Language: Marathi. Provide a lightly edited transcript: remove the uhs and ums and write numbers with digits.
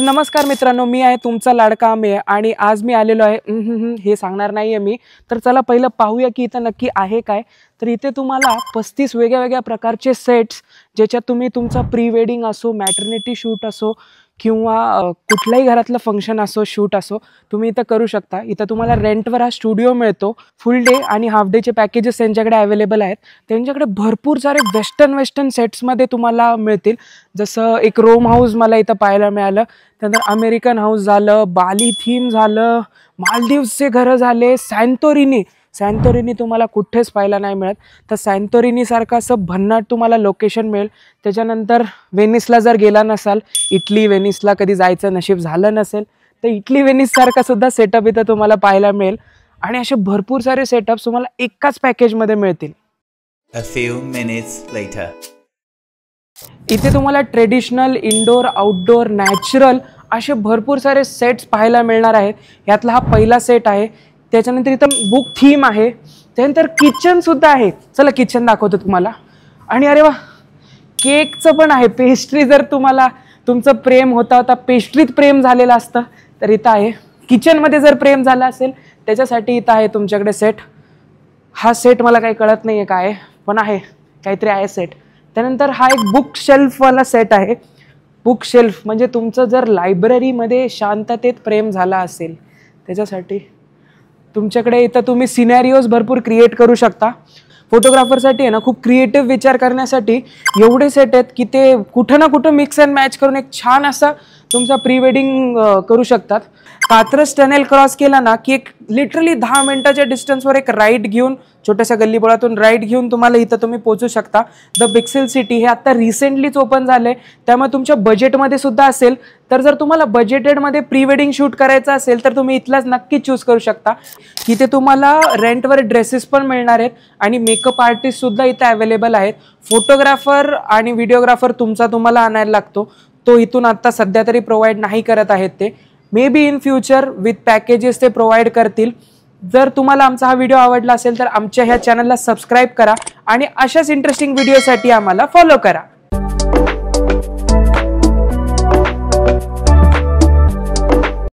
नमस्कार मित्रांनो, मी आहे तुमचा लाडका आमे आणि आज मी आलेलो आहे हे सांगणार नाहीये मी. तर चला पहिलं पाहूया की इथं नक्की आहे काय. तर इथे तुम्हाला 35 वेगळ्या प्रकारचे सेट्स, ज्याच्यात तुम्ही तुमचा प्री वेडिंग असो, मॅटर्निटी शूट असो किंवा कुठल्याही घरातलं फंक्शन असो, शूट असो, तुम्ही इथं करू शकता. इथं तुम्हाला रेंटवर हा स्टुडिओ मिळतो. फुल डे आणि हाफ डेचे पॅकेजेस त्यांच्याकडे अवेलेबल आहेत. त्यांच्याकडे भरपूर सारे वेस्टर्न सेट्समध्ये तुम्हाला मिळतील. जसं एक रोम हाऊस मला इथं पाहायला मिळालं, त्यानंतर अमेरिकन हाऊस झालं, बाली थीम झालं, मालदीवचे घरं झाले, सॅन्टोरिनी तुम्हाला कुठेच पाहायला नाही मिळत. तर सॅन्टोरिनीसारखं असं भन्नाट तुम्हाला लोकेशन मिळेल. त्याच्यानंतर वेनिसला जर गेला नसाल, इटली वेनिसला कधी जायचं नशीब झालं नसेल, तर इटली वेनिससारखा सुद्धा सेटअप इथं तुम्हाला पाहायला मिळेल. आणि असे भरपूर सारे सेटअप्स तुम्हाला एकाच पॅकेजमध्ये मिळतील. A few minutes later. इथे तुम्हाला ट्रेडिशनल, इंडोर, आउटडोर, नॅचरल असे भरपूर सारे सेट्स पाहायला मिळणार आहेत. यातला हा पहिला सेट आहे. त्याच्यानंतर इथं बुक थीम आहे. त्यानंतर किचन सुद्धा आहे. चला किचन दाखवतो तुम्हाला. आणि अरे वा, केकचं पण आहे. पेस्ट्री, जर तुम्हाला तुमचं प्रेम होता पेस्ट्रीत प्रेम झालेलं असतं तर इथं आहे. किचनमध्ये जर प्रेम झालं असेल त्याच्यासाठी इथं आहे तुमच्याकडे सेट. हा सेट मला काही कळत नाही आहे काय, पण आहे काहीतरी आहे सेट. त्यानंतर हा एक बुक शेल्फवाला सेट आहे. बुक शेल्फ म्हणजे तुमचं जर लायब्ररीमध्ये शांततेत प्रेम झाला असेल त्याच्यासाठी तुमच्याकडे इथं तुम्ही सिनॅरिओज भरपूर क्रिएट करू शकता. फोटोग्राफरसाठी आहे ना, खूप क्रिएटिव्ह विचार करण्यासाठी एवढे सेट आहेत की ते कुठं ना कुठं मिक्स अँड मॅच करून एक छान असा तुमचा प्री वेडिंग करू शकतात. कात्रज टनेल क्रॉस केला ना की एक लिटरली 10 मिनिटाच्या डिस्टन्सवर एक राईड घेऊन, छोट्याशा गल्लीबोळातून राईड घेऊन तुम्हाला इथं तुम्ही पोहोचू शकता. द पिक्सेल सिटी हे आता रिसेंटलीच ओपन झालंय, त्यामुळे तुमच्या बजेटमध्ये सुद्धा असेल. तर जर तुम्हाला बजेटेडमध्ये प्री वेडिंग शूट करायचं असेल तर तुम्ही इथलाच नक्की चूज करू शकता. इथे तुम्हाला रेंटवर ड्रेसेस पण मिळणार आहेत आणि मेकअप आर्टिस्ट सुद्धा इथे अवेलेबल आहेत. फोटोग्राफर आणि व्हिडिओग्राफर तुम्हाला आणायला लागतो, तो इथून आता सध्या तरी प्रोव्हाइड नाही करत आहेत ते. May be in future with packages ते प्रोव्हाइड करतील. जर तुम्हाला आमचा हा व्हिडिओ आवडला असेल तर आमच्या ह्या चॅनलला सबस्क्राईब करा आणि अशाच इंटरेस्टिंग व्हिडिओसाठी आम्हाला फॉलो करा.